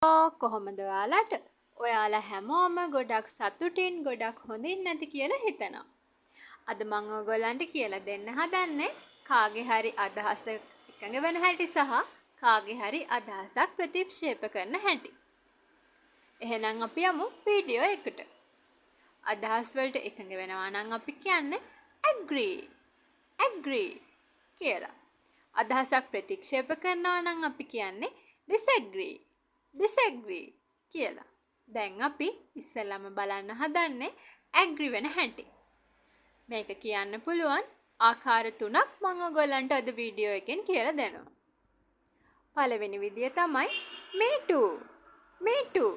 කොහොමද ඔයාලට? ඔයාලා හැමෝම ගොඩක් සතුටින් ගොඩක් හොඳින් නැති කියලා හිතනවා. අද මම ඔයගොල්ලන්ට කියලා දෙන්න හදන්නේ කාගේ හරි අදහස එකඟ වෙන හැටි සහ කාගේ හරි අදහසක් ප්‍රතික්ෂේප කරන හැටි. එහෙනම් අපි යමු වීඩියෝ එකට. අදහස් වලට එකඟ වෙනවා නම් අපි කියන්නේ agree කියලා. අදහසක් ප්‍රතික්ෂේප කරනවා නම් අපි කියන්නේ disagree කියලා. දැන් අපි ඉස්සෙල්ලාම බලන්න හදන්නේ agree වෙන හැටි. මේක කියන්න පුළුවන් ආකාර තුනක් මම ඔයගොල්ලන්ට අද වීඩියෝ එකෙන් කියලා දෙනවා. පළවෙනි විදිය තමයි me too.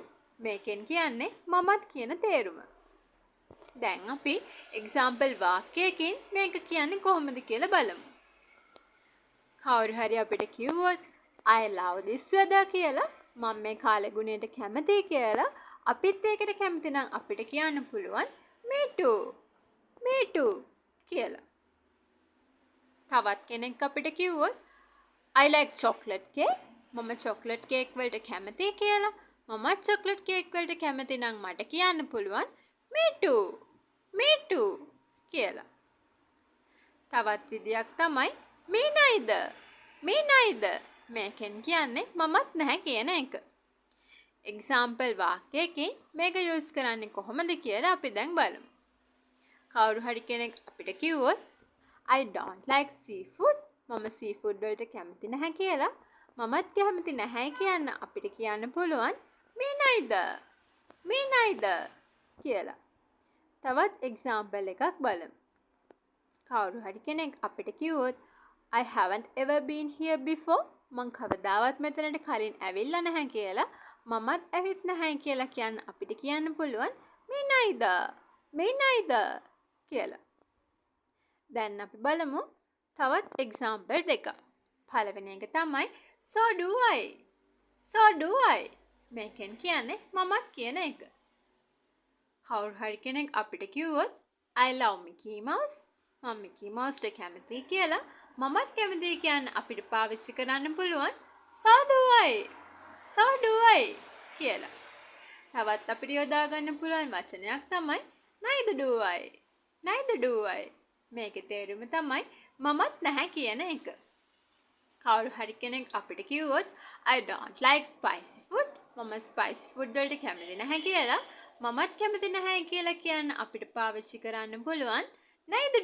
මේකෙන් කියන්නේ මමත් කියන තේරුම. දැන් අපි එක්සැම්පල් වාක්‍යයකින් මේක කියන්නේ කොහොමද කියලා බලමු. කවුරු හරි අපිට කිව්වොත් I love this weather කියලා මම මේ කාලේ ගුණයට කැමතියි කියලා අපිත් ඒකට කැමති නම් අපිට කියන්න පුළුවන් me too කියලා. තවත් කෙනෙක් අපිට කිව්වොත් I like chocolate cake මම chocolate cake වලට කැමතියි කියලා මමත් chocolate cake වලට කැමති නම් මට කියන්න පුළුවන් me too කියලා. තවත් විදියක් තමයි me neither මේකෙන් කියන්නේ මමත් නැහැ කියන එක. එක්සැම්පල් වාක්‍යයකින් මේක යූස් කරන්නේ කොහොමද කියලා අපි දැන් බලමු. කවුරු හරි කෙනෙක් අපිට කිව්වොත් I don't like seafood මම seafood වලට කැමති නැහැ කියලා මමත් කැමති නැහැ කියන්න අපිට කියන්න පුළුවන් me neither කියලා. තවත් එක්සැම්පල් එකක් බලමු. කවුරු හරි කෙනෙක් අපිට කිව්වොත් I haven't ever been here before මං කවදාවත් මෙතනට කලින් ඇවිල්ලා නැහැ කියලා මමත් ඇවිත් නැහැ කියලා කියන්න අපිට කියන්න පුළුවන් me neither කියලා. දැන් අපි බලමු තවත් එක්සැම්පල් දෙකක්. පළවෙනි එක තමයි so do I මේකෙන් කියන්නේ මමත් කියන එක. කවුරු හරි කෙනෙක් අපිට කිව්වොත් I love Mickey Mouse මම Mickey Mouse ට කැමතියි කියලා මමත් කැමතියි කියන්න අපිට පාවිච්චි කරන්න පුළුවන් so do I කියලා. තවත් අපිට යොදා ගන්න පුළුවන් වචනයක් තමයි neither do I මේකේ තේරුම තමයි මමත් නැහැ කියන එක. කවුරු හරි කෙනෙක් අපිට කිව්වොත් I don't like spicy food මම spicy food වලට කැමති නැහැ කියලා මමත් කැමති නැහැ කියලා කියන්න අපිට පාවිච්චි කරන්න පුළුවන් neither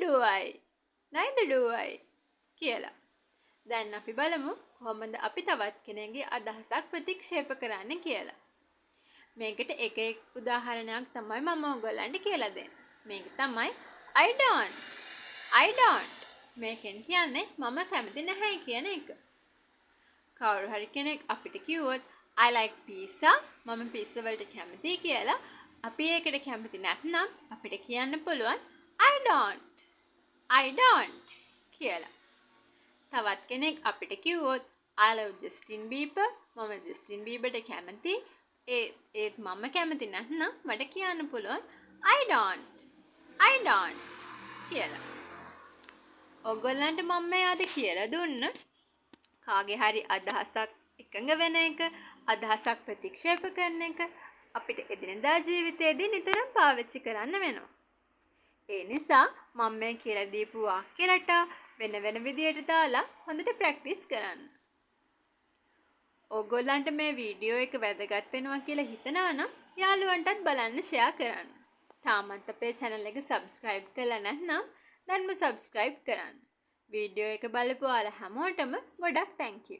do I කියලා. දැන් අපි බලමු කොහොමද අපි තවත් කෙනෙකුගේ අදහසක් ප්‍රතික්ෂේප කරන්න කියලා. මේකට එක උදාහරණයක් තමයි මම ඔයගොල්ලන්ට කියලා දෙන්නේ. මේක තමයි I don't මේකෙන් කියන්නේ මම කැමති නැහැ කියන එක. කවුරු හරි කෙනෙක් අපිට කිව්වොත් I like pizza මම pizza වලට කැමතියි කියලා අපි ඒකට කැමති නැත්නම් අපිට කියන්න පුළුවන් I don't කියලා. තවත් කෙනෙක් අපිට කිව්වොත් I love Justin Bieber මම Justin Bieberට කැමතියි ඒත් මම කැමති නැත්නම් මට කියන්න පුළුවන් I don't කියලා. ඔයගොල්ලන්ට මම මේ අද කියලා දුන්න කාගේ හරි අදහසක් එකඟ වෙන එක අදහසක් ප්‍රතික්ෂේප කරන එක අපිට එදිනෙදා ජීවිතයේදී නිතරම පාවිච්චි කරන්න වෙනවා. ඒ නිසා මම මේ කියලා දීපු වාක්‍ය රටා වෙන විදියට දාලා හොඳට ප්‍රැක්ටිස් කරන්න. ඕගොල්ලන්ට මේ වීඩියෝ එක වැදගත් වෙනවා කියලා හිතනවා නම් යාළුවන්ටත් බලන්න ෂෙයා කරන්න. තාමත් අපේ channel එක subscribe කරලා නැත්නම් දැන්ම subscribe කරන්න. වීඩියෝ එක බලපු ඔයාලා හැමෝටම ගොඩක් thank you.